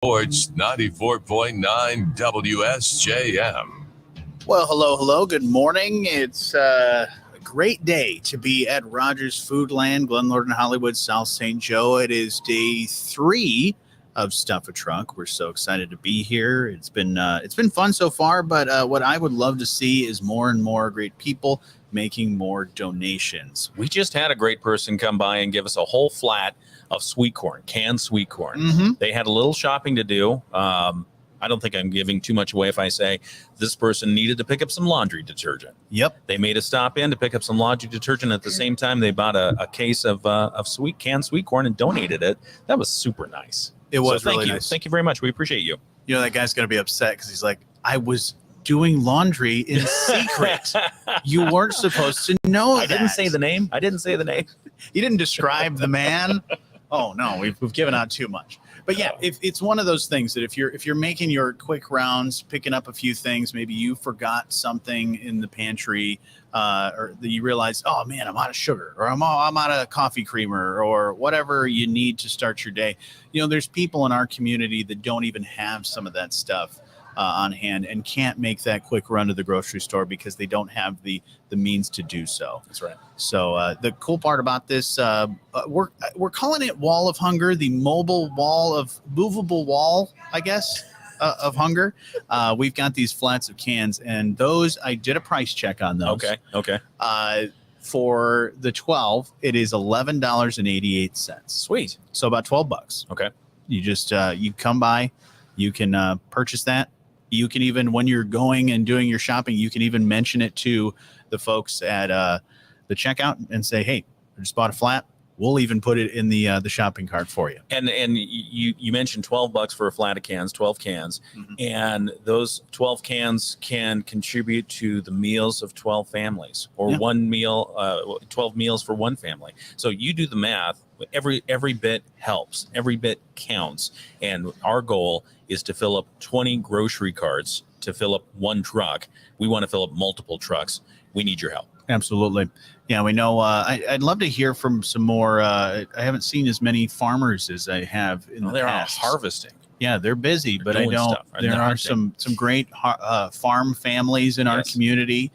Sports 94.9 WSJM. Well, hello. Good morning. It's a great day to be at Rogers Foodland, Glen Lord Hollywood, South St. Joe. It is day 3 of Stuff a Truck. We're so excited to be here. It's been fun so far, but what I would love to see is more and more great people making more donations. We just had a great person come by and give us a whole flat of sweet corn, canned sweet corn. Mm-hmm. They had a little shopping to do. I don't think I'm giving too much away if I say this person needed to pick up some laundry detergent. Yep. They made a stop in to pick up some laundry detergent. At the same time, they bought a case of canned sweet corn and donated it. That was super nice. It was thank really you. nice. Thank you very much. We appreciate you. You know, that guy's going to be upset because he's like, I was doing laundry in secret. You weren't supposed to know that. I didn't say the name. You didn't describe the man. Oh no, we've given out too much. But yeah, if it's one of those things that if you're making your quick rounds, picking up a few things, maybe you forgot something in the pantry, or that you realize, oh man, I'm out of sugar, or I'm out of coffee creamer, or whatever you need to start your day. You know, there's people in our community that don't even have some of that stuff on hand and can't make that quick run to the grocery store because they don't have the means to do so. That's right. So the cool part about this, we're calling it Wall of Hunger, the movable wall, I guess, of hunger. We've got these flats of cans, and those, I did a price check on those. Okay. For the 12, it is $11.88. Sweet. So about $12. Okay. You just you come by, you can purchase that. You can even, when you're going and doing your shopping, you can even mention it to the folks at the checkout and say, hey, I just bought a flat. We'll even put it in the shopping cart for you. And you mentioned $12 for a flat of cans, 12 cans, Mm-hmm. and those 12 cans can contribute to the meals of 12 families, or 12 meals for one family. So you do the math. Every bit helps. Every bit counts. And our goal is to fill up 20 grocery carts to fill up one truck. We want to fill up multiple trucks. We need your help. Absolutely. Yeah, we know. I'd love to hear from some more. I haven't seen as many farmers as I have in the they're past. Harvesting. Yeah, they're busy, but I doing know stuff. there are some great farm families in our community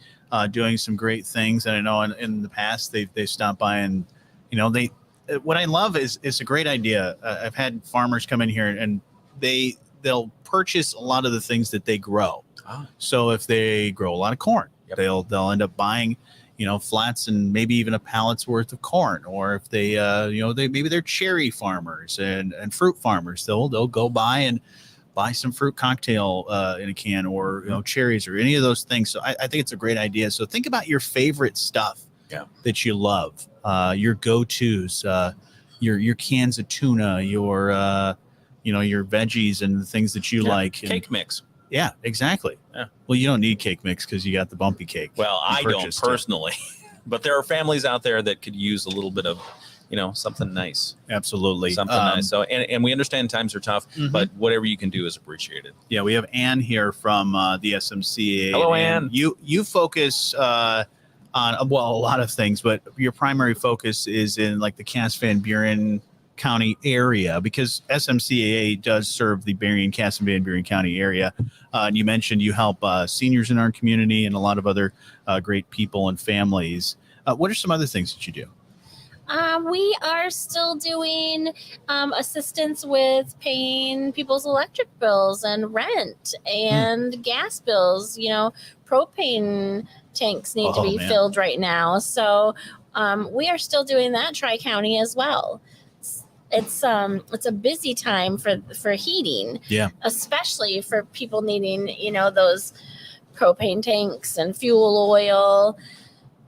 doing some great things. And I know in the past they stopped by, and you know, what I love is it's a great idea. I've had farmers come in here and they'll purchase a lot of the things that they grow. Oh. So if they grow a lot of corn, they'll end up buying, you know, flats and maybe even a pallet's worth of corn. Or if they maybe they're cherry farmers and fruit farmers, they'll go by and buy some fruit cocktail in a can, or you know, cherries or any of those things. So I think it's a great idea. So think about your favorite stuff that you love, your go-tos, your cans of tuna, your veggies and the things that you like. Cake mix. Yeah, exactly. Yeah. Well, you don't need cake mix because you got the bumpy cake. Well, I don't personally, but there are families out there that could use a little bit of, you know, something nice. Absolutely. Something nice. So, and we understand times are tough, but whatever you can do is appreciated. Yeah, we have Ann here from the SMCA. Hello, Ann. You focus on, a lot of things, but your primary focus is in like the Cass Van Buren County area, because SMCAA does serve the Berrien, Cass and Van Buren County area. And you mentioned you help seniors in our community and a lot of other great people and families. What are some other things that you do? We are still doing assistance with paying people's electric bills and rent and gas bills. You know, propane tanks need to be filled right now. So we are still doing that, Tri-County as well. It's a busy time for heating, especially for people needing, you know, those propane tanks and fuel oil.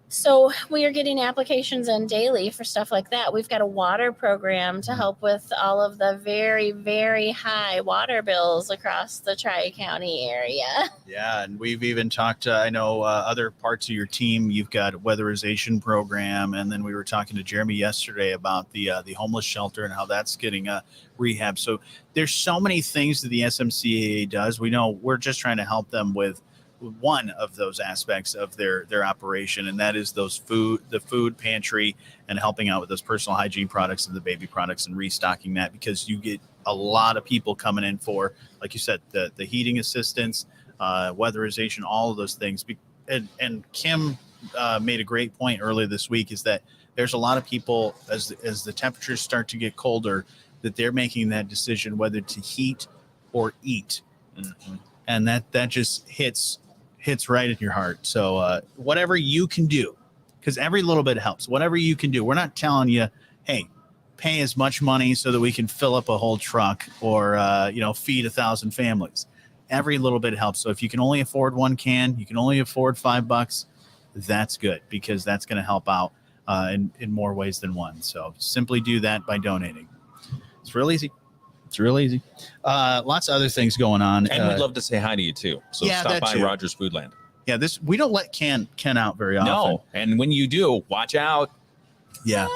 So we are getting applications in daily for stuff like that. We've got a water program to help with all of the very, very high water bills across the Tri-County area. Yeah, and we've even talked to, I know, other parts of your team. You've got a weatherization program, and then we were talking to Jeremy yesterday about the homeless shelter and how that's getting rehab. So there's so many things that the SMCAA does. We know we're just trying to help them with one of those aspects of their operation, and that is the food pantry and helping out with those personal hygiene products and the baby products and restocking that, because you get a lot of people coming in for, like you said, the heating assistance, weatherization, all of those things. And Kim made a great point earlier this week, is that there's a lot of people, as the temperatures start to get colder, that they're making that decision whether to heat or eat. Mm-hmm. And that just hits right in your heart. So whatever you can do, because every little bit helps. Whatever you can do. We're not telling you, hey, pay as much money so that we can fill up a whole truck or feed 1,000 families. Every little bit helps. So if you can only afford one can, you can only afford $5, that's good, because that's going to help out in more ways than one. So simply do that by donating. It's real easy. Lots of other things going on. And we'd love to say hi to you too. So stop by Rogers Foodland. Yeah, we don't let Ken out very often. No, and when you do, watch out. Yeah,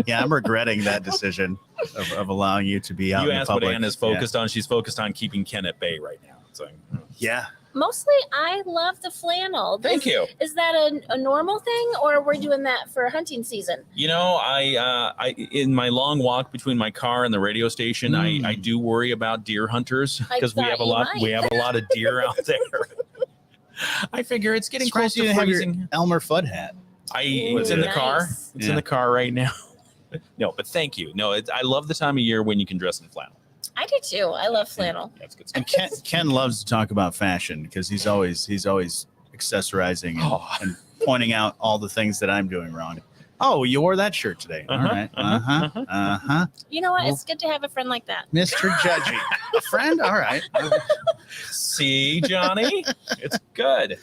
I'm regretting that decision of allowing you to be out. You in asked the public. what Ann is focused on. She's focused on keeping Ken at bay right now. So yeah. Mostly, I love the flannel. Thank you. Is that a normal thing, or we're doing that for hunting season? I in my long walk between my car and the radio station, I do worry about deer hunters, because we have a lot of deer out there. I figure it's getting close to freezing. Elmer Fudd hat. It's in the car. It's in the car right now. No, but thank you. No, I love the time of year when you can dress in flannel. I do too. I love flannel. That's good And stuff. Ken loves to talk about fashion, because he's always accessorizing and pointing out all the things that I'm doing wrong. Oh, you wore that shirt today. All right. You know what? It's good to have a friend like that. Mr. Judgy. A friend? All right. See, Johnny? It's good.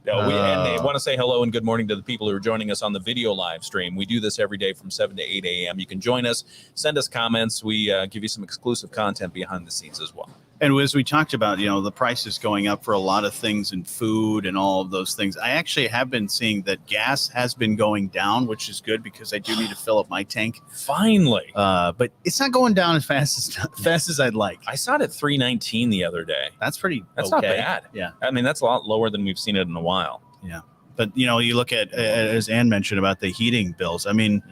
No, and they want to say hello and good morning to the people who are joining us on the video live stream. We do this every day from 7 to 8 a.m. You can join us, send us comments. We give you some exclusive content behind the scenes as well. And as we talked about, the prices going up for a lot of things in food and all of those things. I actually have been seeing that gas has been going down, which is good, because I do need to fill up my tank. Finally. But it's not going down as fast as I'd like. I saw it at $3.19 the other day. That's not bad. Yeah. I mean, that's a lot lower than we've seen it in a while. Yeah. But, you look at, as Ann mentioned about the heating bills. I mean,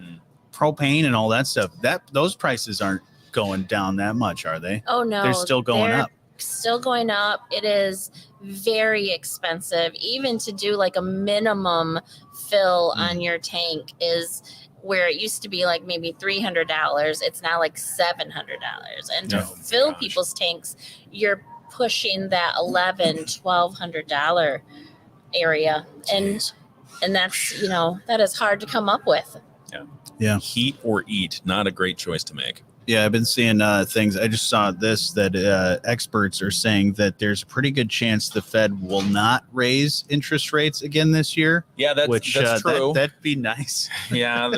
propane and all that stuff, those prices aren't going down that much, are they? Oh no, they're still going up. Still going up. It is very expensive. Even to do like a minimum fill on your tank is where it used to be like maybe $300. It's now like $700. And to fill people's tanks, you're pushing that $1,100-$1,200 area. And that's, that is hard to come up with. Yeah. Heat or eat, not a great choice to make. Yeah, I've been seeing things. I just saw that experts are saying that there's a pretty good chance the Fed will not raise interest rates again this year. Yeah, that's true. That'd be nice. Yeah.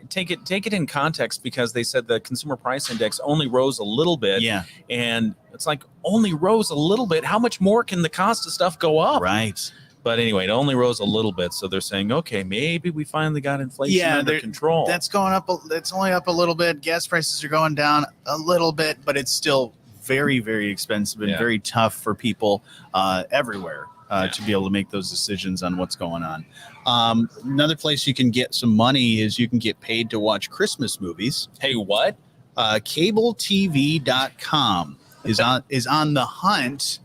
Take it in context, because they said the consumer price index only rose a little bit. Yeah. And it's like, only rose a little bit. How much more can the cost of stuff go up? Right. But anyway, it only rose a little bit. So they're saying, okay, maybe we finally got inflation under control. That's going up. It's only up a little bit. Gas prices are going down a little bit, but it's still very, very expensive and very tough for people everywhere to be able to make those decisions on what's going on. Another place you can get some money is you can get paid to watch Christmas movies. Hey, what? CableTV.com is on the hunt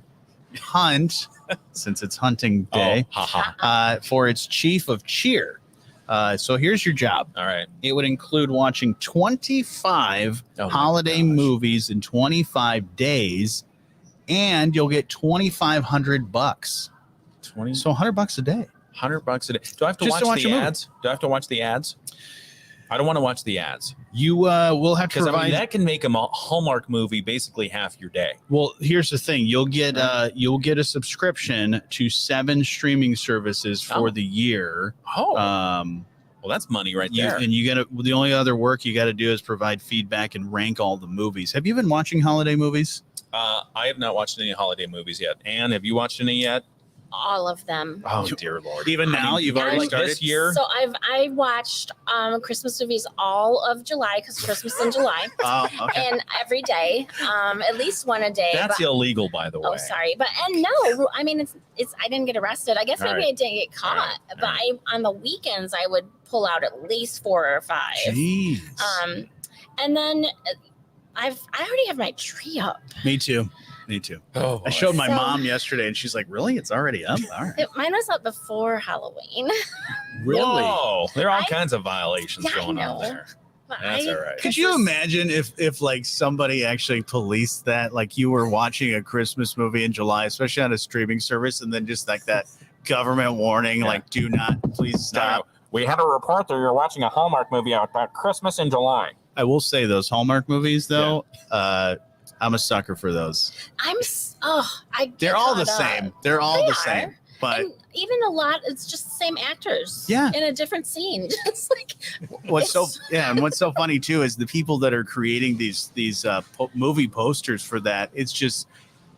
since it's hunting day for its chief of cheer. So here's your job. All right. It would include watching 25 holiday movies in 25 days, and you'll get $2,500. So $100 a day. $100 a day. Do I have to watch the ads? Do I have to watch the ads? I don't want to watch the ads. You will have to provide. that can make a Hallmark movie basically half your day. Well, here's the thing: you'll get a subscription to 7 streaming services for the year. Well, that's money right there. And the only other work you got to do is provide feedback and rank all the movies. Have you been watching holiday movies? I have not watched any holiday movies yet. Ann, have you watched any yet? All of them. Oh dear Lord! Even now, you've already started this year. So I watched Christmas movies all of July, because Christmas in July. Oh, okay. And every day, at least one a day. That's illegal, by the way. Oh, sorry, no. I mean, it's. I didn't get arrested. I guess maybe I didn't get caught. But on the weekends, I would pull out at least 4 or 5. Jeez. And then I already have my tree up. Me too. Me too. Oh, I showed my So- mom yesterday, and she's like, "Really? It's already up? All right." Mine was up before Halloween. Really? Whoa, there are all I- kinds of violations Yeah, I going on know. there. But That's all right. Could you imagine if like somebody actually policed that, like you were watching a Christmas movie in July, especially on a streaming service, and then just like that government warning, Yeah. like, do not, please stop. We had a report that you're watching a Hallmark movie about Christmas in July. I will say those Hallmark movies, though, I'm a sucker for those. I get They're all the caught up. same. They're all They the same. are. But And even a lot, it's just the same actors. Yeah. In a different scene. Just like what's so it's- and what's so funny too is the people that are creating these movie posters for that. It's just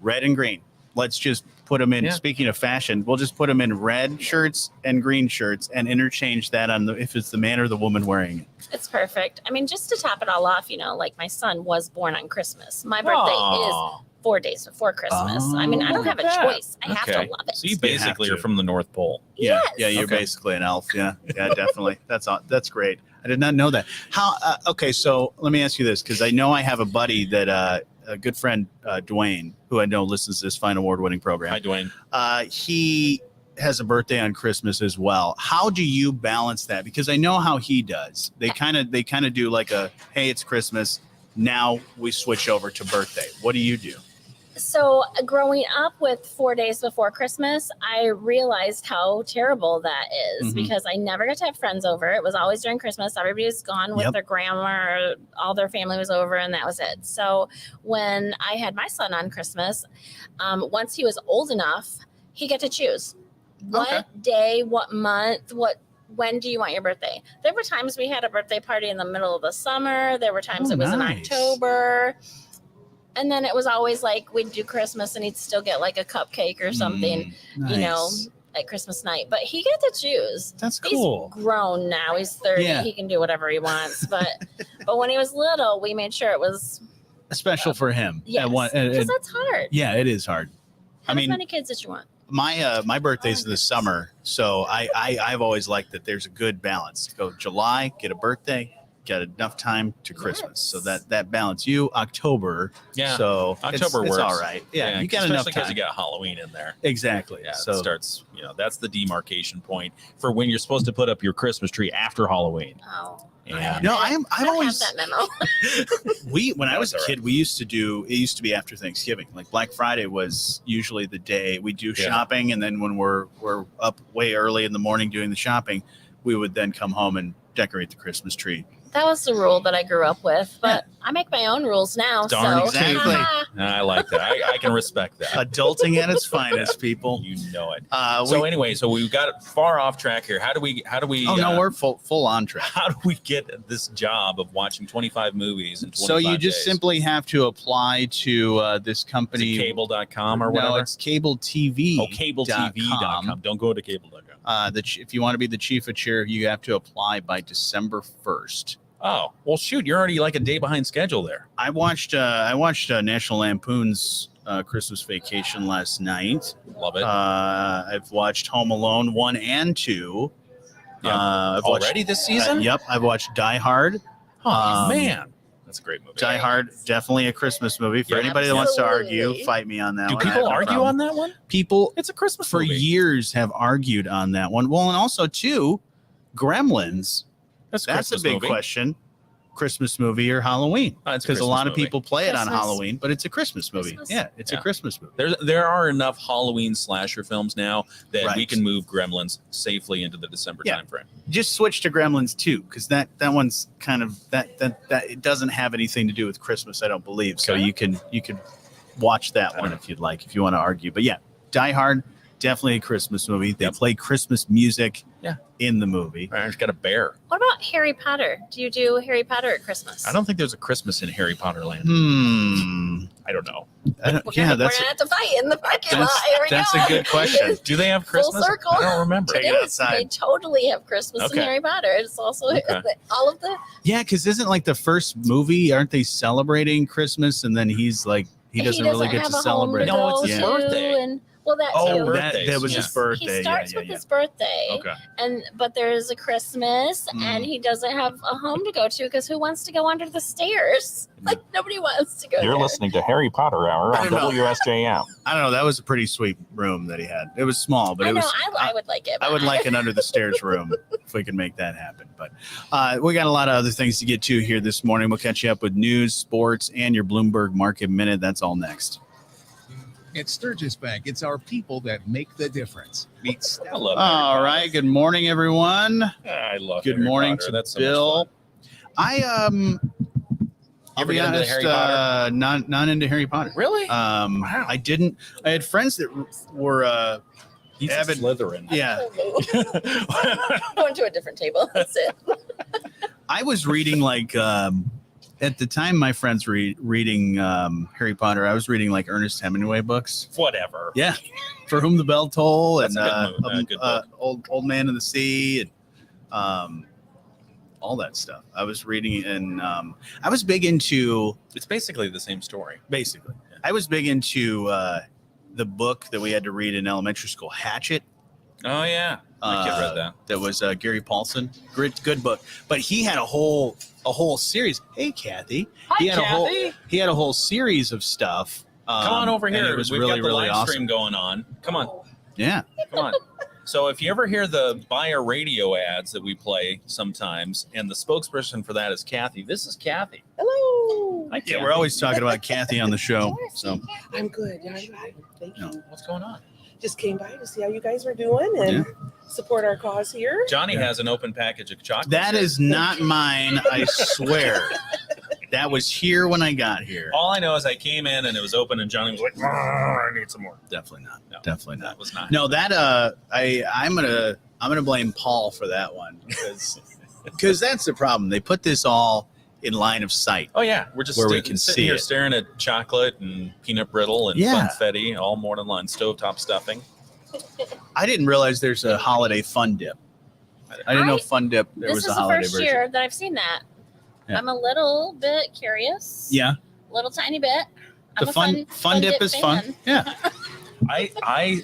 red and green. Let's just put them in. Yeah. Speaking of fashion, we'll just put them in red shirts and green shirts and interchange that on if it's the man or the woman wearing it. it's perfect. I mean, just to top it all off, like my son was born on Christmas. My birthday is Aw. 4 days before Christmas. I mean, I don't have a that. choice. I have to Okay. love it. So you You have basically to. are from the North Pole. Yeah, Yes. yeah, you're Okay. basically an elf. Yeah, definitely. That's great. I did not know that. How? Okay, so let me ask you this, because I know I have a buddy that a good friend, Dwayne, who I know listens to this Fine Award-winning program. Hi, Dwayne. He has a birthday on Christmas as well. How do you balance that? Because I know how he does. They kind of do like a, hey, it's Christmas. Now we switch over to birthday. What do you do? So growing up with 4 days before Christmas, I realized how terrible that is Mhm. because I never got to have friends over. It was always during Christmas. Everybody was gone with Yep. their grandma, or all their family was over, and that was it. So when I had my son on Christmas, once he was old enough, he got to choose what day, what month, when do you want your birthday? There were times we had a birthday party in the middle of the summer. There were times Oh, it was in nice. October. And then it was always like we'd do Christmas and he'd still get like a cupcake or something, Nice. at Christmas night. But he got to choose. That's cool. He's grown now. He's 30. Yeah. He can do whatever he wants. But when he was little, we made sure it was Special for him. yes. And one- and- Because that's hard. yeah, it is hard. Have I mean- as many kids as you want. My birthday's in the summer, so I've always liked that there's a good balance. Go July, get a birthday, get enough time to Christmas. So Yes. that balance. You October, Yeah. so October it's works. all right. Yeah, you got enough especially because time. you got Halloween in there. Exactly. Yeah, So it starts. That's the demarcation point for when you're supposed to put up your Christmas tree after Halloween. Oh. Yeah. No, I I've don't always have that memo. when I was a That's all kid, we used to do it used to be after Thanksgiving. Like Black Friday was usually the day we do Yeah. shopping, and then when we're up way early in the morning doing the shopping, we would then come home and decorate the Christmas tree. That was the rule that I grew up with. But I make my own rules now. Darn so exactly. I like that. I can respect that. Adulting at its finest, people. You know it. So Anyway, so we got far off track here. How do we? oh no, we're full on track. How do we get this job of watching 25 movies in 25 So you just days? simply have to apply to this Is it company. cable.com or No, whatever? it's cable TV. Oh, cabletv.com. Don't go to cable.com. If you want to be the chief of cheer, you have to apply by December 1st. Oh, well, shoot. You're already like a day behind schedule there. I watched National Lampoon's Christmas Vacation last night. Love it. I've watched Home Alone 1 and 2. Yeah. I've watched, Already this season? yep, I've watched Die Hard. Oh, Um, man. That's a great movie. Die Hard, definitely a Christmas movie. For Yeah. anybody that wants to argue, Absolutely. fight me on that Do one. I people have no argue problem. on that one? People It's a Christmas for movie. years have argued on that one. Well, and also too, Gremlins. That's That's Christmas a big movie. question. Christmas movie or Halloween? It's Because a lot of Christmas movie. people play it on Christmas. Halloween, but it's a Christmas movie. Christmas. Yeah, it's Yeah. a Christmas movie. There are enough Halloween slasher films now that we Right. can move Gremlins safely into the December Yeah. timeframe. Just switch to Gremlins 2, because that one's kind of that it doesn't have anything to do with Christmas, I don't believe. So Okay. you can watch that one if you'd like, if you want to argue. But yeah, Die Hard, definitely a Christmas movie. They Yep. play Christmas music Yeah. in the movie. I just got a bear. What about Harry Potter? Do you do Harry Potter at Christmas? I don't think there's a Christmas in Harry Potter land. I don't know. We're gonna have to fight in the parking lot. Here we that's go. a good question. Do they have Full Christmas? circle. I don't remember. Take It it is. outside. They totally have Christmas Okay. in Harry Potter. It's also Okay. all of the. Yeah, because isn't like the first movie, aren't they celebrating Christmas? And then he's like, he doesn't really get have to a home celebrate. No, it's go his to, birthday. And Well, that Oh, too. that was his birthday. He starts yeah. with his birthday, Okay. but there's a Christmas, and he doesn't have a home to go to because who wants to go under the stairs? Like nobody wants to go. You're there. listening to Harry Potter Hour on WSJM. I don't know. That was a pretty sweet room that he had. It was small, but I it know. was. I would like it. I would like an under the stairs room if we can make that happen. But we got a lot of other things to get to here this morning. We'll catch you up with news, sports, and your Bloomberg Market Minute. That's all next. At Sturgis Bank, it's our people that make the difference. Meet Stella. I love All right. Good morning, everyone. I love Good Harry morning Potter. to That's so Bill. much fun. I'll ever be get into honest, Harry Potter? not into Harry Potter. Really? Wow. I didn't. I had friends that were He's avid- a Slytherin. yeah. Going to a different table. That's it. I was reading like at the time my friends were reading Harry Potter. I was reading like Ernest Hemingway books. Whatever. Yeah, For Whom the Bell Toll, and That's a good book. Old Man of the Sea, and all that stuff. I was reading, and I was big into It's basically the same story. basically. I was big into the book that we had to read in elementary school, Hatchet. Oh yeah, my kid read that. That was Gary Paulson. Good book. But he had a whole series. Hey, Kathy. Hi, he had Kathy. He had a whole series of stuff. Come on over and here. It was We've really, got the really live awesome. stream going on. Come on, Yeah. come on. So if you ever hear the buyer radio ads that we play sometimes, and the spokesperson for that is Kathy, this is Kathy. Hello. Hi, Kathy. Yeah, we're always talking about Kathy on the show. So I'm good. Yeah, I'm right. Thank you. No. What's going on? Just came by to see how you guys were doing and support our cause here. Johnny has an open package of chocolate. that is not mine, I swear. That was here when I got here. All I know is I came in and it was open, and Johnny was like, I need some more. Definitely not. No, Definitely not. That was not. No, that I'm gonna blame Paul for that one because that's the problem. They put this all in line of sight. Oh yeah, we're just Where we can sitting see here it. staring at chocolate and peanut brittle and Yeah. funfetti all morning long, stovetop stuffing. I didn't realize there's a holiday fun dip. I didn't know fun dip there This was is a the holiday first version. year that I've seen that. Yeah. I'm a little bit curious. Yeah, Little tiny bit. I'm the a fun dip is fun. fan. Yeah,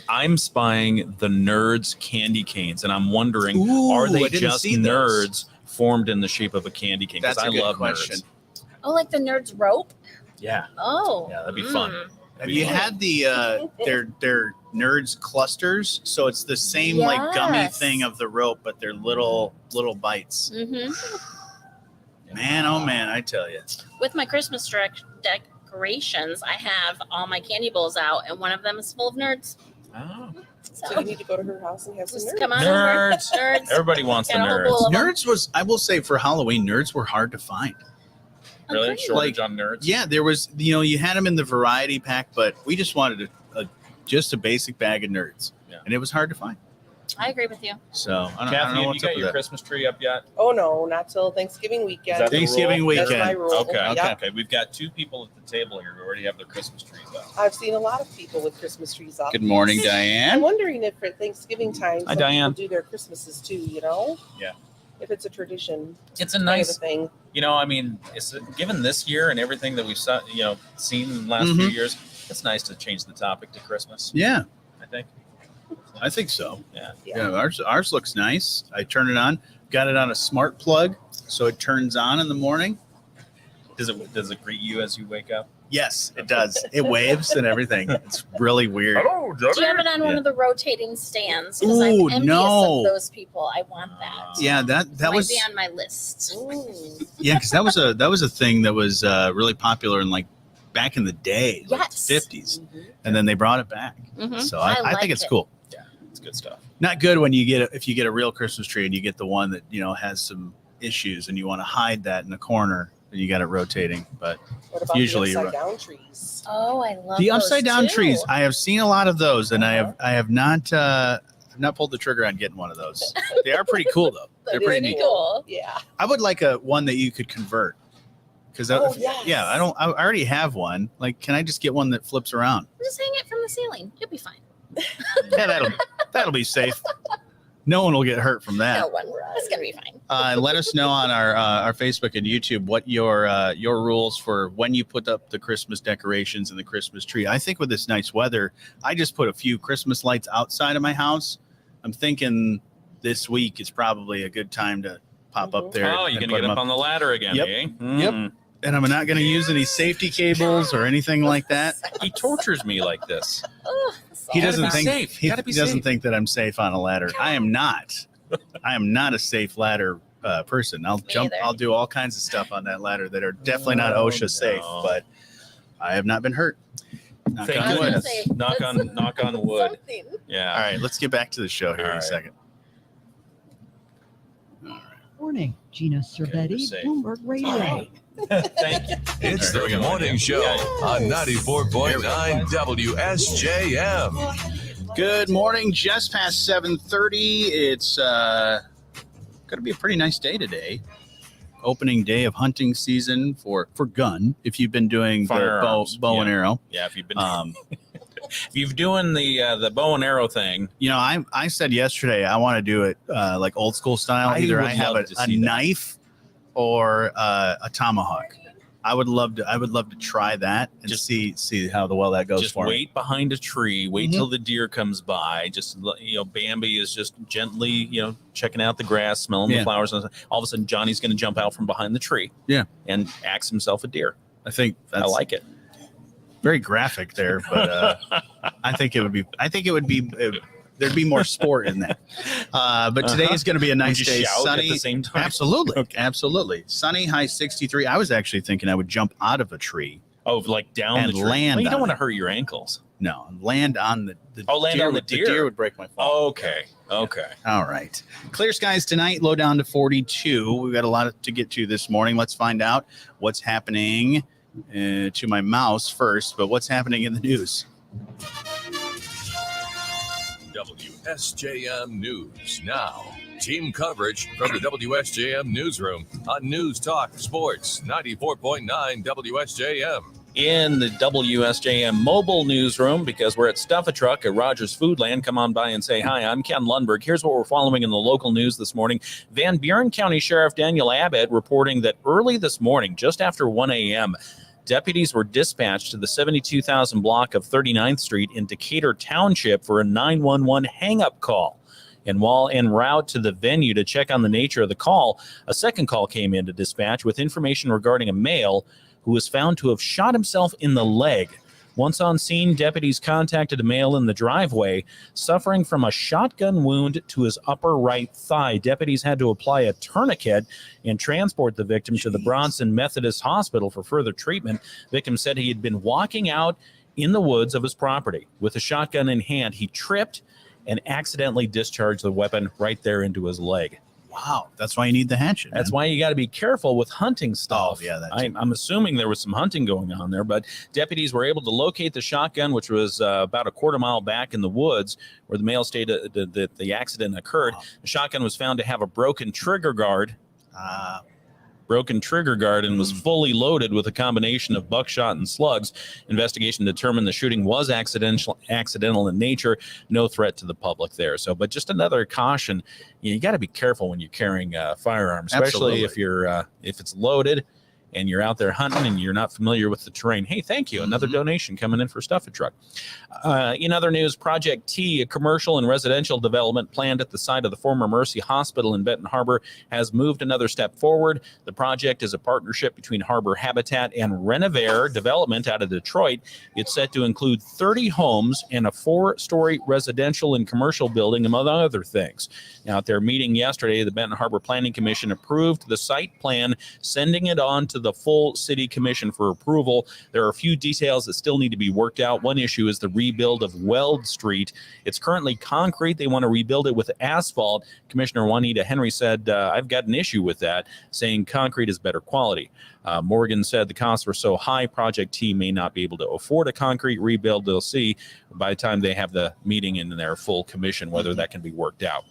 I'm spying the Nerds candy canes, and I'm wondering, Ooh, are they I didn't just see those. nerds formed in the shape of a candy cane? Because that's I a good love question. nerds. Oh, like the nerds rope? Yeah, Oh. yeah, that'd be fun. Have you had the their nerds clusters? So it's the same like gummy Yes. thing of the rope, but they're little bites. Mm-hmm. Man, oh man, I tell you. With my Christmas decorations, I have all my candy bowls out, and one of them is full of nerds. Oh. So So you need to go to her house and have some just nerds. come on Nerds. over. Nerds. Everybody wants the Got a whole nerds. bowl of them. Nerds was, I will say, for Halloween, nerds were hard to find. Really? Okay. Shortage on nerds? Yeah, there was, you had them in the variety pack, but we just wanted just a basic bag of nerds, Yeah. and it was hard to find. I agree with you. So I don't Kathy, know have you what's up got with your that. Christmas tree up yet? Oh no, not till Thanksgiving weekend. Is that the Thanksgiving rule? That's weekend. my rule. Okay. Yeah. Okay. We've got two people at the table here who already have their Christmas trees up. I've seen a lot of people with Christmas trees up. Good morning, I'm Diane. wondering if at Thanksgiving time Hi, some Diane. people do their Christmases too, you know? Yeah. If it's a tradition It's a kind nice, of a thing. I mean, it's given this year and everything that we've seen in the last few years, it's nice to change the topic to Christmas. Yeah, I think. I think so. Yeah. Yeah, ours looks nice. I turn it on. Got it on a smart plug, so it turns on in the morning. Does it greet you as you wake up? Yes, it does. It waves and everything. It's really weird. Hello, Do you have it on one Yeah. of the rotating stands? Because Ooh, I'm envious no. of those people. I want that. Yeah, that Might was be on my list. Mm. yeah, because that was a thing that was really popular in like back in the day, like Yes. the 50s, Mhm. and then they brought it back. Mhm. So I like think it's it. cool. It's good stuff. Not good when if you get a real Christmas tree and you get the one that has some issues and you want to hide that in the corner and you got it rotating. But What about Usually the you're upside down trees? Oh, I love the those upside down too. trees, I have seen a lot of those, and Uh-huh. I have not pulled the trigger on getting one of those. They are pretty cool though. They're That pretty is neat. cool. Yeah. I would like one that you could convert. Because Oh, yes. yeah, I already have one. Like, can I just get one that flips around? Just hang it from the ceiling. You'll be fine. Yeah, that'll be safe. No one will get hurt from that. No one. It's gonna be fine. Let us know on our Facebook and YouTube what your rules for when you put up the Christmas decorations and the Christmas tree. I think with this nice weather, I just put a few Christmas lights outside of my house. I'm thinking this week is probably a good time to pop up there. Oh, you're gonna get up on the ladder again, Yep. eh? Yep. And I'm not going to use any safety cables or anything like that. He tortures me like this. He doesn't Gotta be think safe. he Gotta be doesn't safe. think that I'm safe on a ladder. I am not. I am not a safe ladder person. I'll jump. either. I'll do all kinds of stuff on that ladder that are definitely not OSHA safe. no. But I have not been hurt. Knock Thank on wood. goodness. Say, Knock on wood. Something. Yeah. All right, let's get back to the show here All in a right. second. Morning, Gina Cervetti, safe. Bloomberg Radio. Thank you. It's the morning show on 94.9 WSJM. Good morning. Just past 7:30. It's going to be a pretty nice day today. Opening day of hunting season for gun. If you've been doing the Firearms, bow and yeah. arrow. Yeah, if you've been if you've doing the bow and arrow thing, You know, I said yesterday I want to do it like old school style. I Either would I have love a to see that. knife or a tomahawk. I would love to try that and Just- see how well that goes just for me. wait behind a tree, wait Mhm. till the deer comes by. Just Bambi is just gently checking out the grass, smelling Yeah. the flowers, and all of a sudden Johnny's going to jump out from behind the tree, and axe himself a deer. I think that's I like it. very graphic there, but I think it would be there'd be more sport in that. But today is going to be a nice Would you day. shout Sunny. at the same time? Absolutely. Absolutely. Sunny, high 63. I was actually thinking I would jump out of a tree. Oh, like down And the tree. land Well, you on don't want to it. hurt your ankles. No, land on the Land deer on the would- deer. The deer would break my fall. Okay. Okay. All right. Clear skies tonight, low down to 42. We've got a lot to get to this morning. Let's find out what's happening to my mouse first, but what's happening in the news? WSJM News now. Team coverage from the WSJM newsroom on News Talk Sports 94.9 WSJM. In the WSJM mobile newsroom, because we're at Stuff a Truck at Rogers Foodland. Come on by and say hi. I'm Ken Lundberg. Here's what we're following in the local news this morning. Van Buren County Sheriff Daniel Abbott reporting that early this morning, just after 1 a.m., deputies were dispatched to the 72,000 block of 39th Street in Decatur Township for a 911 hang-up call. And while en route to the venue to check on the nature of the call, a second call came into dispatch with information regarding a male who was found to have shot himself in the leg. Once on scene, deputies contacted a male in the driveway suffering from a shotgun wound to his upper right thigh. Deputies had to apply a tourniquet and transport the victim to the Bronson Methodist Hospital for further treatment. Victim said he had been walking out in the woods of his property with a shotgun in hand. He tripped and accidentally discharged the weapon right there into his leg. Wow. That's why you need the hatchet. That's man. why you got to be careful with hunting stuff. Oh, yeah, that too. I'm assuming there was some hunting going on there, but deputies were able to locate the shotgun, which was about a quarter mile back in the woods where the male stated that the accident occurred. Wow. The shotgun was found to have a broken trigger guard. And was fully loaded with a combination of buckshot and slugs. Investigation determined the shooting was accidental in nature, no threat to the public there. So, but just another caution: you got to be careful when you're carrying a firearm, especially if it's loaded and you're out there hunting and you're not familiar with the terrain. Hey, thank you. Another donation coming in for Stuff a Truck. In other news, Project T, a commercial and residential development planned at the site of the former Mercy Hospital in Benton Harbor, has moved another step forward. The project is a partnership between Harbor Habitat and Renovare Development out of Detroit. It's set to include 30 homes and a 4-story residential and commercial building, among other things. Now, at their meeting yesterday, the Benton Harbor Planning Commission approved the site plan, sending it on to the full city commission for approval. There are a few details that still need to be worked out. One issue is the rebuild of Weld Street. It's currently concrete. They want to rebuild it with asphalt. Commissioner Juanita Henry said, I've got an issue with that, saying concrete is better quality. Morgan said the costs were so high, Project T may not be able to afford a concrete rebuild. They'll see by the time they have the meeting in their full commission whether that can be worked out.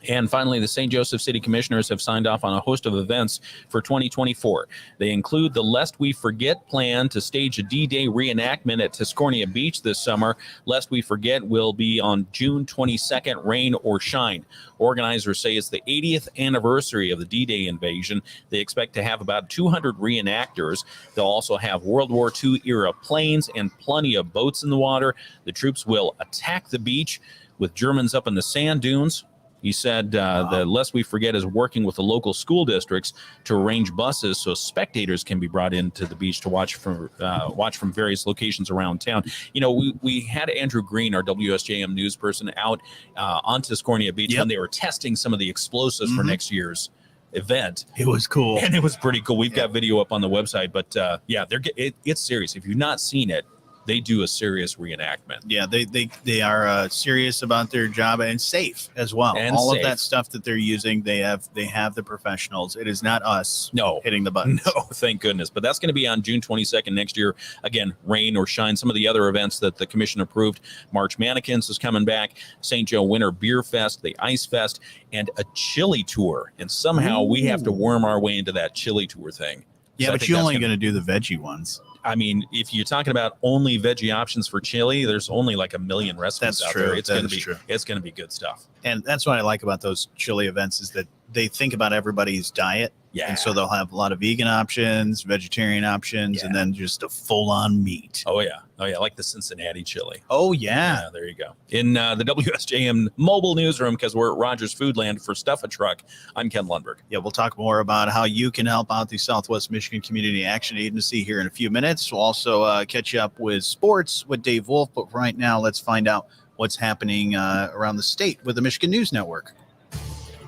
And finally, the St. Joseph City Commissioners have signed off on a host of events for 2024. They include the Lest We Forget plan to stage a D-Day reenactment at Tiscornia Beach this summer. Lest We Forget will be on June 22nd, rain or shine. Organizers say it's the 80th anniversary of the D-Day invasion. They expect to have about 200 reenactors. They'll also have World War II era planes and plenty of boats in the water. The troops will attack the beach with Germans up in the sand dunes. He said the Lest We Forget is working with the local school districts to arrange buses so spectators can be brought into the beach to watch from various locations around town. You know, we had Andrew Green, our WSJM news person, out on Tiscornia Beach when they were testing some of the explosives for next year's event. It was cool. And it was pretty cool. We've got video up on the website, but it's serious. If you've not seen it, they do a serious reenactment. Yeah, they are serious about their job and safe as well. And all safe. of that stuff that they're using, they have the professionals. It is not us hitting the button. buttons. No, thank goodness. But that's going to be on June 22nd next year. Again, rain or shine. Some of the other events that the commission approved. March Mannequins is coming back. St. Joe Winter Beer Fest, the Ice Fest, and a chili tour. And somehow we have to worm our way into that chili tour thing. Yeah, but you're only going to do the veggie ones. I mean, if you're talking about only veggie options for chili, there's only like a million recipes out there. It's going to be good stuff. And that's what I like about those chili events is that they think about everybody's diet. Yeah. And so they'll have a lot of vegan options, vegetarian options, and then just a full-on meat. Oh, yeah. Like the Cincinnati chili. Oh, yeah. There you go. In the WSJM mobile newsroom, because we're at Rogers Foodland for Stuff a Truck, I'm Ken Lundberg. Yeah, we'll talk more about how you can help out the Southwest Michigan Community Action Agency here in a few minutes. We'll also catch you up with sports with Dave Wolf. But right now, let's find out what's happening around the state with the Michigan News Network.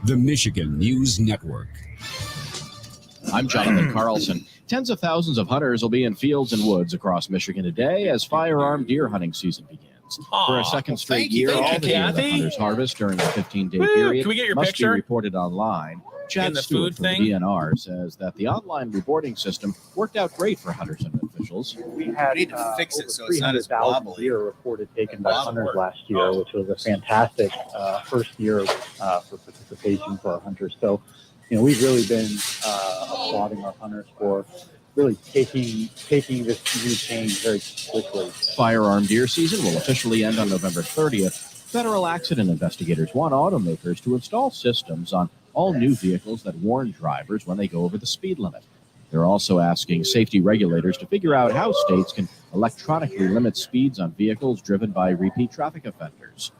The Michigan News Network. I'm Jonathan Carlson. Tens of thousands of hunters will be in fields and woods across Michigan today as firearm deer hunting season begins. For a second straight year, all the deer that hunters harvest during the 15-day period Can we get your must picture? Be reported online. Chad the Stewart food from thing? the DNR says that the online reporting system worked out great for hunters and officials. We had need to fix it so it's not as 300,000 wobbly. deer reported taken by hunters last year, which was a fantastic first year for participation for our hunters. So, we've really been applauding our hunters for really taking this new change very quickly. Firearm deer season will officially end on November 30th. Federal accident investigators want automakers to install systems on all new vehicles that warn drivers when they go over the speed limit. They're also asking safety regulators to figure out how states can electronically limit speeds on vehicles driven by repeat traffic offenders.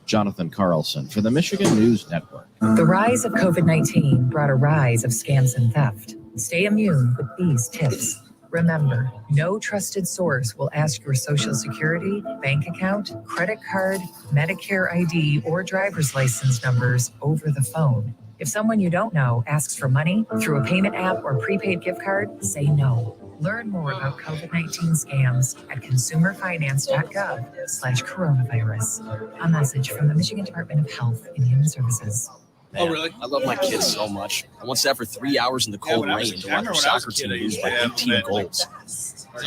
Jonathan Carlson for the Michigan News Network. The rise of COVID-19 brought a rise of scams and theft. Stay immune with these tips. Remember, no trusted source will ask your social security, bank account, credit card, Medicare ID, or driver's license numbers over the phone. If someone you don't know asks for money through a payment app or prepaid gift card, say no. Learn more about COVID-19 scams at consumerfinance.gov/coronavirus. A message from the Michigan Department of Health and Human Services. Man, oh, really? I love my kids so much. I once sat for 3 hours in the cold rain to watch our soccer team lose by 18 goals.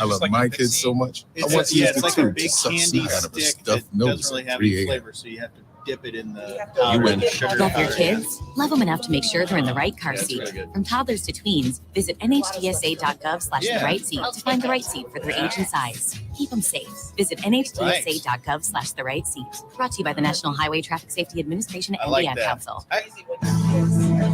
I love my kids so much. I want to use the like tube a big to suck candy soup out of a stick stuffed that nose doesn't really at have any 3 a.m. flavor, so you have to dip it in the Love your kids? Love them enough to make sure they're in the right car seat. From toddlers to tweens, visit nhtsa.gov/the right seat to find the right seat for their age and size. Keep them safe. Visit nhtsa.gov/the right seat. Brought to you by the National Highway Traffic Safety Administration and the Ad Council.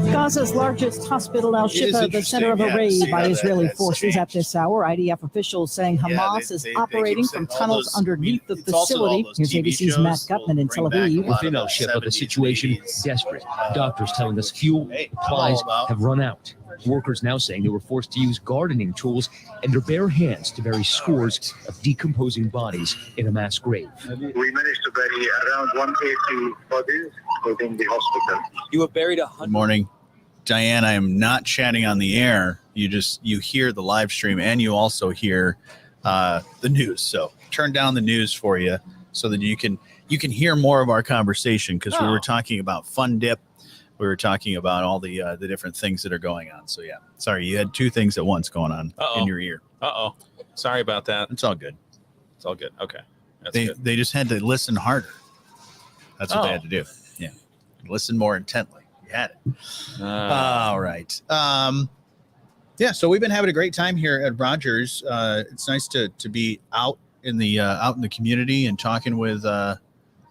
Gaza's largest hospital, Al Shifa, the center of a raid by Israeli forces at this hour. IDF officials saying Hamas is operating from tunnels underneath the facility. Here's ABC's Matt Gutman in Tel Aviv. Within Al Shifa, the situation desperate. Doctors telling us fuel supplies have run out. Workers now saying they were forced to use gardening tools and their bare hands to bury scores of decomposing bodies in a mass grave. We managed to bury around 180 bodies within the hospital. You have buried 100. Good morning, Diane. I am not chatting on the air. You hear the live stream and you also hear the news. So turn down the news for you so that you can hear more of our conversation because we were talking about Fun Dip. We were talking about all the different things that are going on. So, yeah, sorry, you had two things at once going on in your ear. Sorry about that. It's all good. It's all good. Okay. They just had to listen harder. That's what they had to do. Yeah. listen more intently. You had it. All right. Yeah, so we've been having a great time here at Rogers. It's nice to be out in the community and talking with a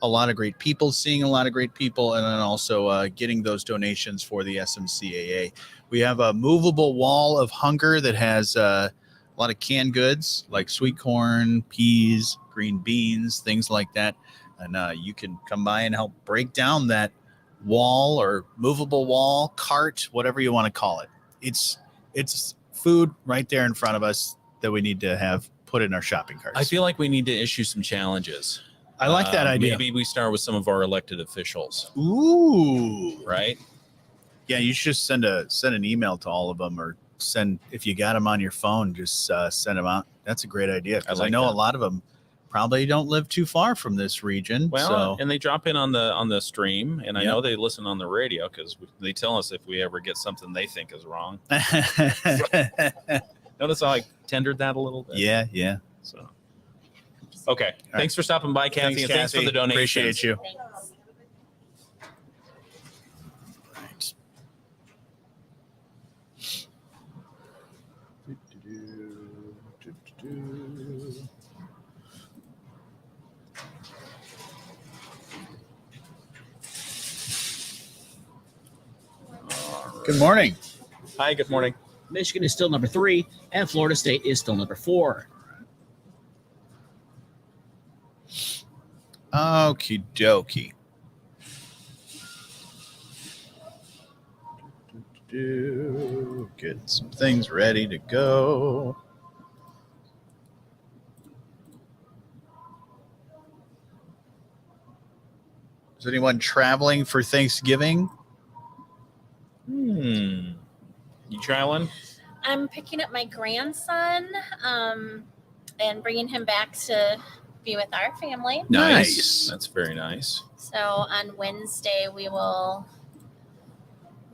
lot of great people, seeing a lot of great people, and then also getting those donations for the SMCAA. We have a movable wall of hunger that has a lot of canned goods like sweet corn, peas, green beans, things like that. And you can come by and help break down that wall or movable wall, cart, whatever you want to call it. It's food right there in front of us that we need to have put in our shopping carts. I feel like we need to issue some challenges. I like that idea. Maybe we start with some of our elected officials. Ooh. Right? Yeah, you should just send an email to all of them, or if you got them on your phone, just send them out. That's a great idea, because I know a lot of them probably don't live too far from this region. Well, and they drop in on the stream, and I know they listen on the radio because they tell us if we ever get something they think is wrong. Notice how I tendered that a little bit. Yeah. So, okay. Thanks for stopping by, Kathy, and thanks for the donation. Appreciate you. Thanks. Good morning. Hi, good morning. Michigan is still number 3, and Florida State is still number 4. Okie dokie. Get some things ready to go. Is anyone traveling for Thanksgiving? You traveling? I'm picking up my grandson and bringing him back to be with our family. Nice. That's very nice. So on Wednesday we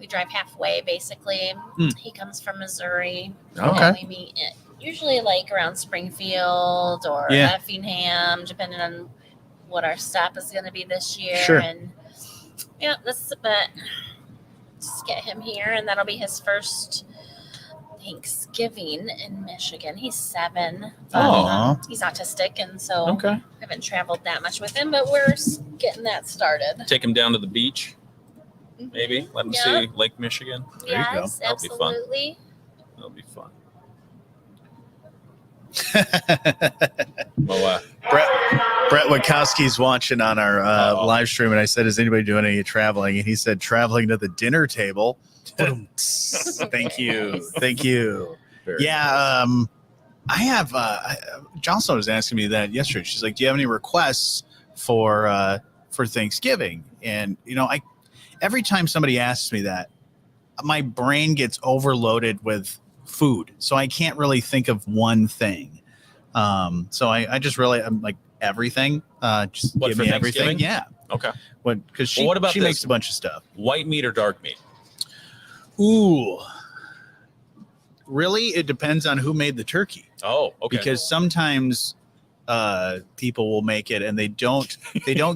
drive halfway basically. He comes from Missouri. Okay. And we meet usually like around Springfield or Effingham, depending on what our stop is going to be this year. Sure. And but just get him here, and that'll be his first Thanksgiving in Michigan. He's 7. He's autistic, and so I haven't traveled that much with him, but we're getting that started. Take him down to the beach, maybe. Let him see Lake Michigan. There you go. Absolutely. That'll be fun. Well, Brett Witkowski's watching on our live stream, and I said, "Is anybody doing any traveling?" And he said, "Traveling to the dinner table." Thank you. I have. Jocelyn was asking me that yesterday. She's like, "Do you have any requests for Thanksgiving?" And every time somebody asks me that, my brain gets overloaded with food, so I can't really think of one thing. So I just really, I'm like everything. Just give me everything. Yeah. Okay. Because she makes a bunch of stuff. White meat or dark meat? Ooh. Really, it depends on who made the turkey. Oh, okay. Because sometimes people will make it and they don't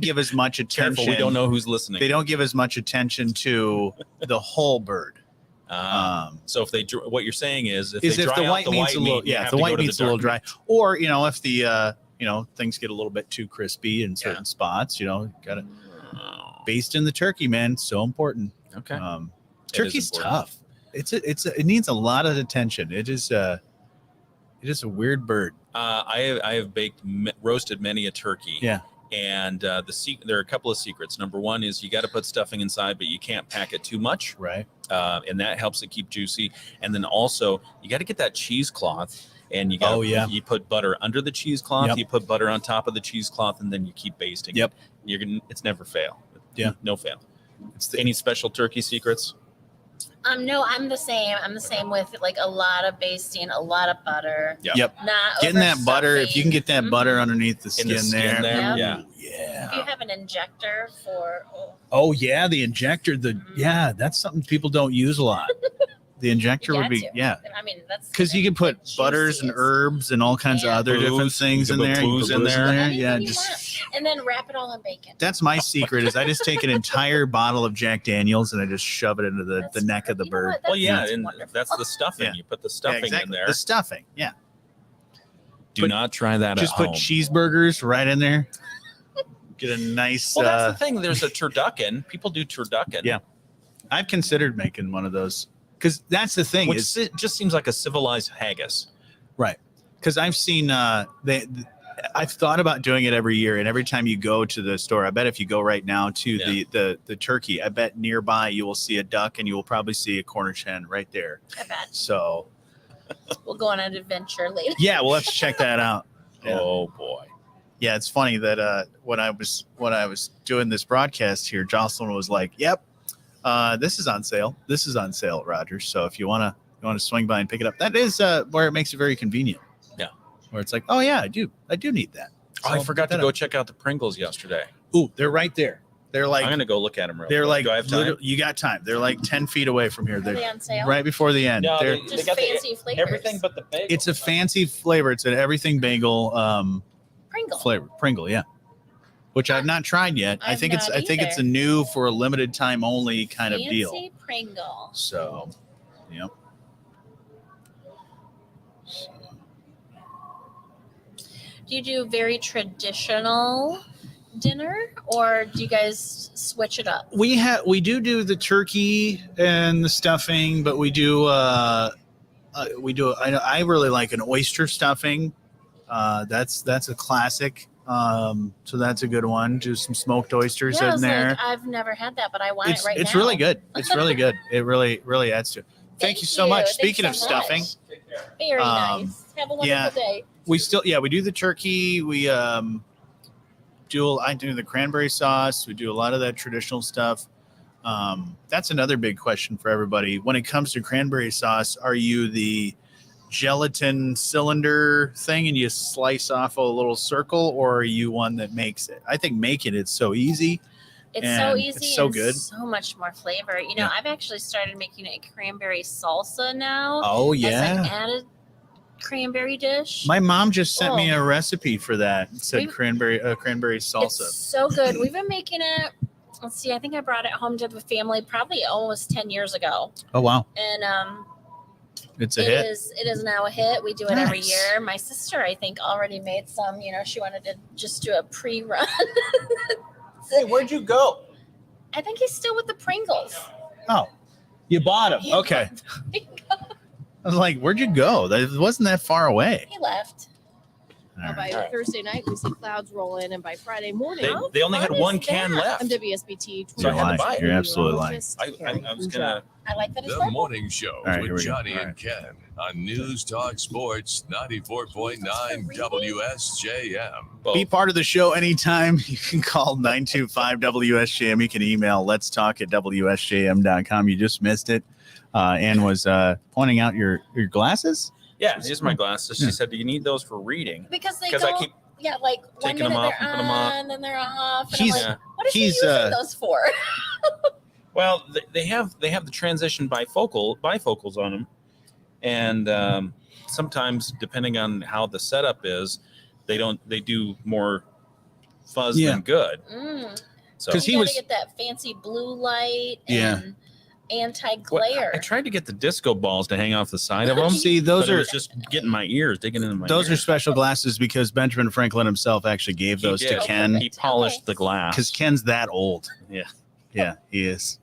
give as much attention. Careful, we don't know who's listening. They don't give as much attention to the whole bird. So if what you're saying is if the white meat's a little, if the white meat's a little dry, or if the things get a little bit too crispy in certain spots, got to baste in the turkey, man. So important. Okay. Turkey's tough. It needs a lot of attention. It is a weird bird. I have roasted many a turkey. Yeah. And there are a couple of secrets. Number one is you got to put stuffing inside, but you can't pack it too much. Right. And that helps it keep juicy. And then also you got to get that cheesecloth, and you got you put butter under the cheesecloth. Yep. You put butter on top of the cheesecloth, and then you keep basting. Yep. It's never fail. Yeah. No fail. Any special turkey secrets? No, I'm the same. I'm the same with like a lot of basting, a lot of butter. Yep. Not getting that butter. If you can get that butter underneath the skin, there. Yep. Yeah. If you have an injector for the injector, that's something people don't use a lot. The injector would be I mean, that's because you can put butters and herbs and all kinds of other different things in there. Booze in there. Yeah, and then wrap it all in bacon. that's my secret. Is I just take an entire bottle of Jack Daniels and I just shove it into the neck of the bird. Well, yeah, and that's the stuffing. Yeah. You put the stuffing in there. The stuffing, yeah. Do not try that Just at put home. cheeseburgers right in there. Get a nice. Well, that's the thing. There's a turducken. People do turducken. Yeah, I've considered making one of those because that's the thing. Which it just seems like a civilized haggis. Right. Because I've seen I've thought about doing it every year, and every time you go to the store, I bet if you go right now to the turkey, I bet nearby you will see a duck and you will probably see a Cornish hen right there. I bet. So we'll go on an adventure later. yeah, we'll have to check that out. Yeah. Oh boy. Yeah, it's funny that when I was doing this broadcast here, Jocelyn was like, "Yep, this is on sale. This is on sale at Rogers. So if you want to swing by and pick it up, that is where it makes it very convenient. Yeah, where it's like, oh yeah, I do need that. So I forgot to go check out the Pringles yesterday. Ooh, they're right there. They're like I'm gonna go look at them. They're quick. like Do I have time? you got time. They're like 10 feet away from here. Are they on sale? Right before the end. No, They're, Just fancy flavors. Everything but the bagel. it's a fancy flavor. It's an everything bagel Pringle. flavor. Pringle, yeah. Which I've not tried yet. I think it's a new for a limited time only kind of deal. Fancy Pringle. So, yep. Do you do very traditional dinner, or do you guys switch it up? We do the turkey and the stuffing, but we do I really like an oyster stuffing. That's a classic. So that's a good one. Do some smoked oysters in there. Like, I've never had that, but I want it right now. It's really good. It's really good. It really adds to it. Thank you so much. Speaking of stuffing, very nice. Have a wonderful day. We do the turkey. We I do the cranberry sauce. We do a lot of that traditional stuff. That's another big question for everybody. When it comes to cranberry sauce, are you the gelatin cylinder thing and you slice off a little circle, or are you one that makes it? I think making it's so easy. It's so easy. It's so and good. So much more flavor. You know, I've actually started making a cranberry salsa now. Oh yeah. As an added cranberry dish. My mom just sent me a recipe for that. It said cranberry salsa. It's so good. We've been making it. Let's see. I think I brought it home to the family probably almost 10 years ago. Oh wow. And it's a hit. It is now a hit. We do it every year. My sister, I think, already made some. You know, she wanted to just do a pre-run. Hey, where'd you go? I think he's still with the Pringles. Oh, you bought him. Okay. I was like, where'd you go? That wasn't that far away. He left. By Thursday night, we see clouds roll in, and by Friday morning, They only had one can left. I'm WSBT. You're lying. You're absolutely lying. I was gonna. I like that. The morning show All right, here with we go. Jonny and Ken on News Talk Sports 94.9 WSJM. Be part of the show anytime. You can call 925-WSJM. You can email let's talk at WSJM.com. You just missed it. Ann was pointing out your glasses. Yeah, these are my glasses. She said, "Do you need those for reading?" Because they I go, keep like 1 taking minute them off they're and put them off. on, then they're off. And He's- I'm like, what is he he's, using those for? Well, they have the transition bifocals on them, and sometimes depending on how the setup is, they do more fuzz than good. So Because he was get that fancy blue light and anti-glare. I tried to get the disco balls to hang off the side of them. See, those are just getting my ears, digging into my those ears. are special glasses because Benjamin Franklin himself actually gave those to did. Ken. He polished the glass because Ken's that old. Yeah, he is.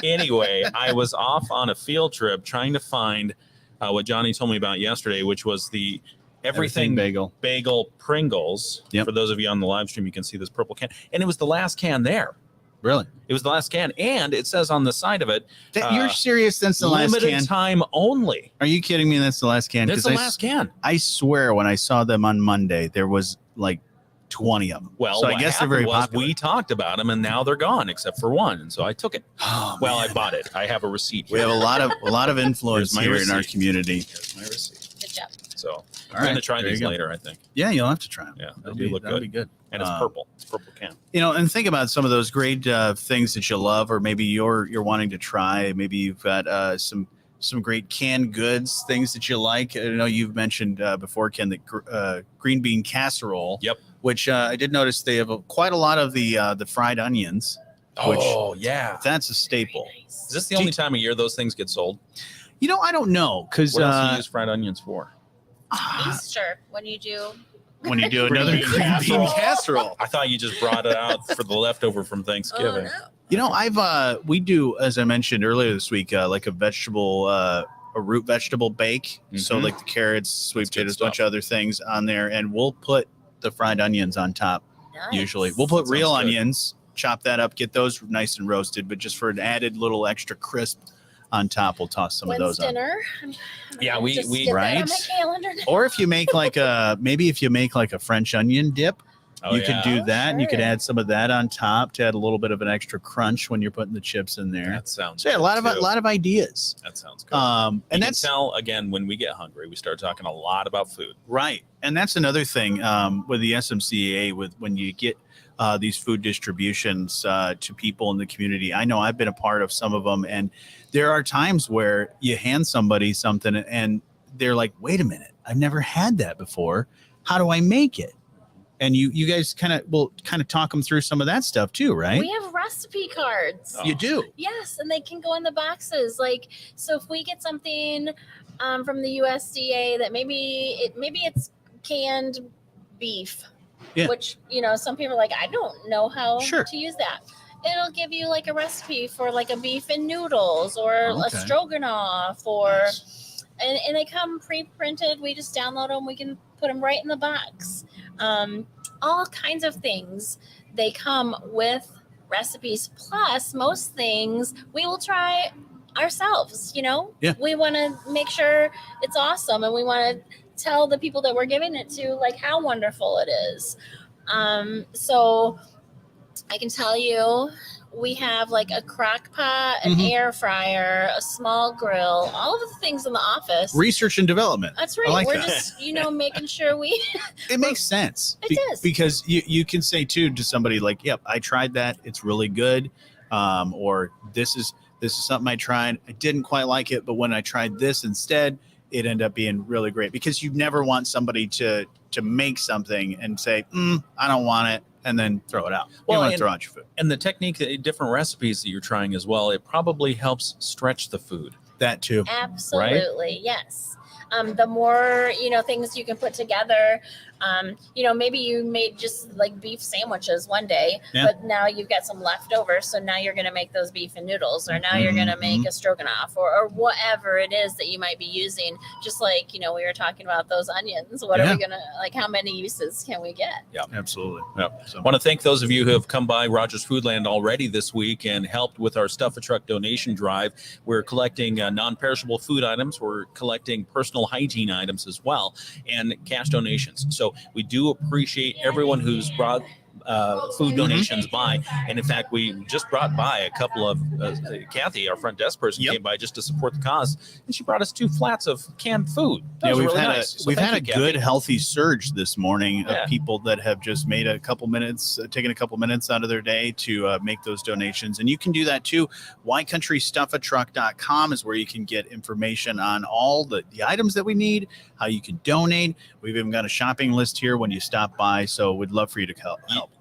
Anyway, I was off on a field trip trying to find what Johnny told me about yesterday, which was the everything bagel Pringles. For those of you on the live stream, you can see this purple can, and it was the last can there. Really? It was the last can, and it says on the side of it, You're serious? That's the last can? Limited time only. Are you kidding me? That's the last can? That's the last can. I swear when I saw them on Monday, there was like 20 of them. Well, so I what guess they're very happened was popular. we talked about them, and now they're gone, except for one, and so I took it. Well, I bought it. I have a receipt. We have a lot of influence Here's my here in our receipt. community. Here's my receipt. Good job. So I'm going to try these later, I think. Yeah, you'll have to try them. Yeah, that'll do look that'll good. be good. And it's purple. It's purple can. And think about some of those great things that you love, or maybe you're wanting to try. Maybe you've got some great canned goods, things that you like. I know you've mentioned before, Ken, that green bean casserole. Yep. Which I did notice they have quite a lot of the fried onions. Oh, yeah. That's a staple. Is this the only time of year those things get sold? I don't know, because what else do you use fried onions for? Easter, when you do another green bean casserole. I thought you just brought it out for the leftover from Thanksgiving. We do, as I mentioned earlier this week, like a vegetable, a root vegetable bake. So like the carrots, sweet potatoes, a bunch of other things on there, and we'll put the fried onions on top. Nice. Usually, we'll put real onions, chop that up, get those nice and roasted, but just for an added little extra crisp on top, we'll toss some of those on. dinner? Yeah, we right. On my calendar now. Or if you make like a French onion dip, you could do that, and you could add some of that on top to add a little bit of an extra crunch when you're putting the chips in there. That sounds a lot of ideas. That sounds good. And you that's can tell, again, when we get hungry, we start talking a lot about food. Right. And that's another thing with the SMCAA, when you get these food distributions to people in the community. I know I've been a part of some of them, and there are times where you hand somebody something and they're like, wait a minute, I've never had that before. How do I make it? And you guys kind of talk them through some of that stuff too, right? We have recipe cards. You do? Yes, and they can go in the boxes. So if we get something from the USDA that maybe it's canned beef, which some people are like, I don't know how to use that. It'll give you like a recipe for like a beef and noodles or a stroganoff and they come pre-printed. We just download them. We can put them right in the box. All kinds of things. They come with recipes. Plus, most things we will try ourselves. We want to make sure it's awesome, and we want to tell the people that we're giving it to like how wonderful it is. So I can tell you, we have like a crock pot, an air fryer, a small grill, all of the things in the office. Research and development. That's right. We're just, making sure we. It makes sense. It does. Because you can say too to somebody like, yep, I tried that. It's really good. Or this is something I tried. I didn't quite like it, but when I tried this instead, it ended up being really great. Because you never want somebody to make something and say, I don't want it, and then throw it out. You want to throw out your food. And the technique, different recipes that you're trying as well, it probably helps stretch the food. That too. Absolutely. Right? Yes. The more, things you can put together, maybe you made just like beef sandwiches one day, but now you've got some leftovers. So now you're going to make those beef and noodles, or now you're going to make a stroganoff or whatever it is that you might be using. Just like, we were talking about those onions. What are we going to, how many uses can we get? Yeah, absolutely. Yep. So, I want to thank those of you who have come by Rogers Foodland already this week and helped with our Stuff a Truck donation drive. We're collecting non-perishable food items. We're collecting personal hygiene items as well, and cash donations. So we do appreciate everyone who's brought food donations by. And in fact, we just brought by a couple of Kathy, our front desk person, came by just to support the cause, and she brought us 2 flats of canned food. That was we've really had nice. we've had a Kathy. good healthy surge this morning of people that have just made a couple minutes, taken a couple minutes out of their day to make those donations. And you can do that too. WhyCountryStuffATruck.com is where you can get information on all the items that we need, how you can donate. We've even got a shopping list here when you stop by, so we'd love for you to help.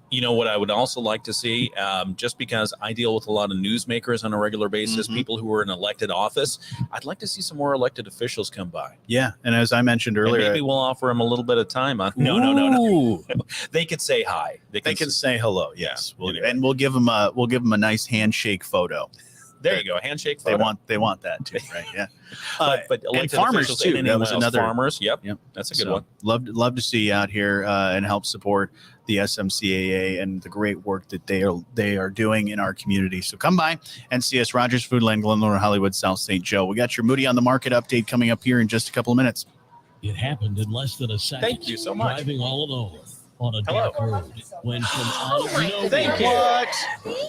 You know what I would also like to see, just because I deal with a lot of newsmakers on a regular basis, people who are in elected office, I'd like to see some more elected officials come by. Yeah, and as I mentioned And earlier, maybe we'll offer them a little bit of time. No. They could say hi. They can say hello. Yes, we'll give them a nice handshake photo. There you go, a handshake photo. They want that too, right? Yeah. But and farmers too. That was another farmers. Yep. That's a good one. Love to see you out here and help support the SMCAA and the great work that they are doing in our community. So come by and see us, Rogers Foodland, Glenlore, Hollywood, South St. Joe. We got your Moody on the Market update coming up here in just a couple of minutes. It happened in less than a second. Thank you so much. Driving all alone on a dark road when from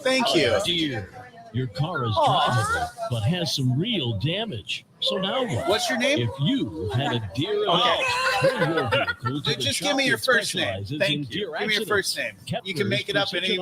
Thank you. deer Your car is drivable, but has some real damage. So now what? What's your name? If you had a deer event, bring your vehicle to the Just shop give me your that first name. specializes Thank in you. deer Give me your first name. You can make it up any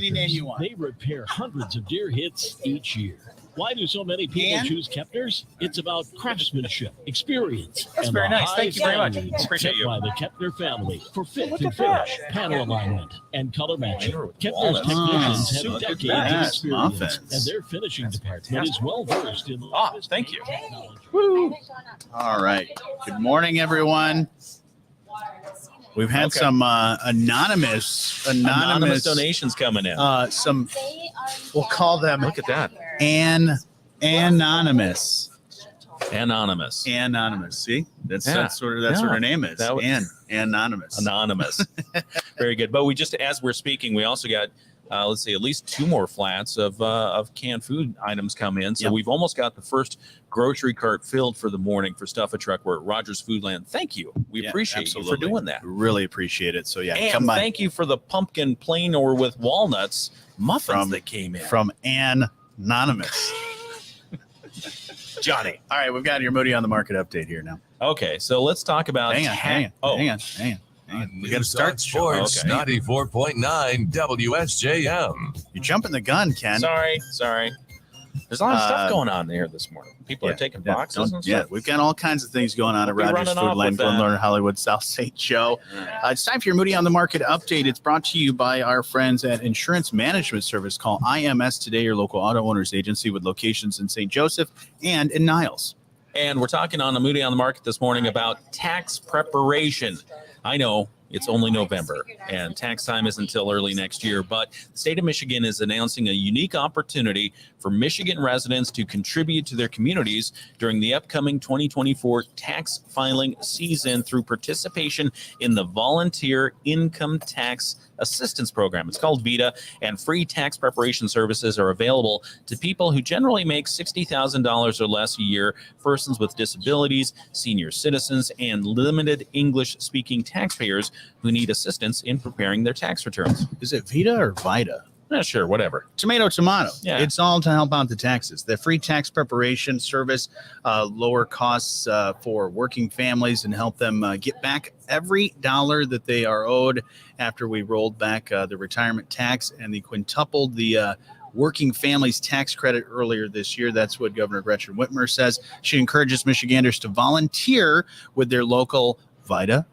name you want. They repair hundreds of deer hits each year. Why do so many people choose Kepner's? It's about craftsmanship, experience, That's and very the nice. high Thank you very much. standards Appreciate set you. by the Kepner family for fit Look and at that. finish, panel alignment, and color matching. Kepner's walnuts. technicians have Look at decades that. of experience, Muffins. and their finishing department is well versed in. Thank you. Woo. All right. Good morning, everyone. We've had some anonymous donations coming in. Some, we'll call them. Look at that. Anonymous. See, that's sort of her name is. Anonymous. Very good. But we just, as we're speaking, we also got let's see, at least 2 more flats of canned food items come in. So we've almost got the first grocery cart filled for the morning for Stuff a Truck. We're at Rogers Foodland. Thank you. We appreciate you for doing that. Really appreciate it. So and come by. Thank you for the pumpkin plain or with walnuts muffins that came in from Anonymous. Johnny. All right, we've got your Moody on the Market update here now. Okay, so let's talk about. Hang on. We got to start sports. 94.9 WSJM. You're jumping the gun, Ken. Sorry. There's a lot of stuff going on there this morning. People are taking boxes and stuff. We've got all kinds of things going on at Rogers Foodland, Glen Hollywood, South St. Joe. It's time for your Moody on the Market update. It's brought to you by our friends at Insurance Management Service. Call IMS today, your local auto owners agency with locations in St. Joseph and in Niles. And we're talking on the Moody on the Market this morning about tax preparation. I know it's only November and tax time isn't until early next year, but the state of Michigan is announcing a unique opportunity for Michigan residents to contribute to their communities during the upcoming 2024 tax filing season through participation in the Volunteer Income Tax Assistance Program. It's called VITA, and free tax preparation services are available to people who generally make $60,000 or less a year, persons with disabilities, senior citizens, and limited English-speaking taxpayers who need assistance in preparing their tax returns. Is it VITA or VITA? Sure, whatever. Tomato. Yeah. It's all to help out the taxes. The free tax preparation service, lower costs for working families and help them get back every dollar that they are owed after we rolled back the retirement tax and the quintupled the working families tax credit earlier this year. That's what Governor Gretchen Whitmer says. She encourages Michiganders to volunteer with their local VITA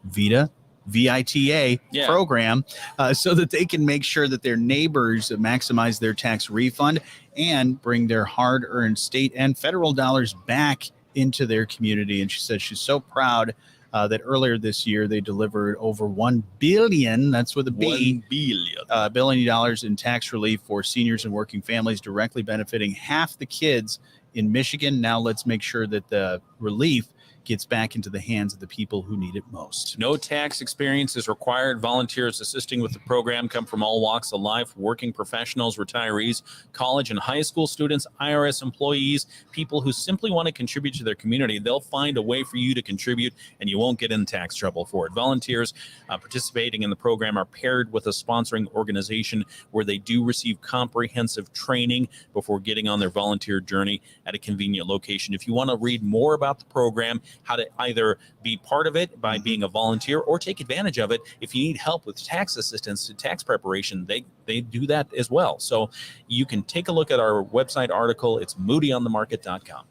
program so that they can make sure that their neighbors maximize their tax refund and bring their hard-earned state and federal dollars back into their community. And she said she's so proud that earlier this year they delivered over $1 billion, that's with a B, $1 billion in tax relief for seniors and working families, directly benefiting half the kids in Michigan. Now let's make sure that the relief gets back into the hands of the people who need it most. No tax experience is required. Volunteers assisting with the program come from all walks of life: working professionals, retirees, college and high school students, IRS employees, people who simply want to contribute to their community. They'll find a way for you to contribute, and you won't get in tax trouble for it. Volunteers participating in the program are paired with a sponsoring organization where they do receive comprehensive training before getting on their volunteer journey at a convenient location. If you want to read more about the program, how to either be part of it by being a volunteer or take advantage of it, if you need help with tax assistance, tax preparation, they do that as well. So you can take a look at our website article. It's moodyonthemarket.com.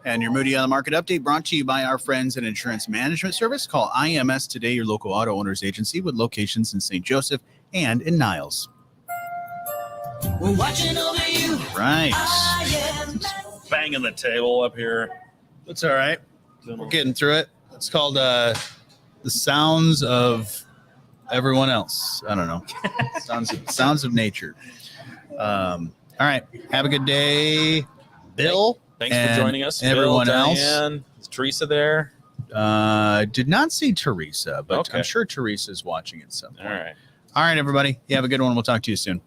And your Moody on the Market update brought to you by our friends at Insurance Management Service. Call IMS today, your local auto owners agency with locations in St. Joseph and in Niles. We're watching over you. Right. Banging the table up here. That's all right. We're getting through it. It's called the sounds of everyone else. I don't know. sounds of nature. All right. Have a good day, Bill. Thanks for joining us. Everyone Bill, else. Diane, is Teresa there? Did not see Teresa, but Okay. I'm sure Teresa's watching at some point. All right. All right, everybody. You have a good one. We'll talk to you soon.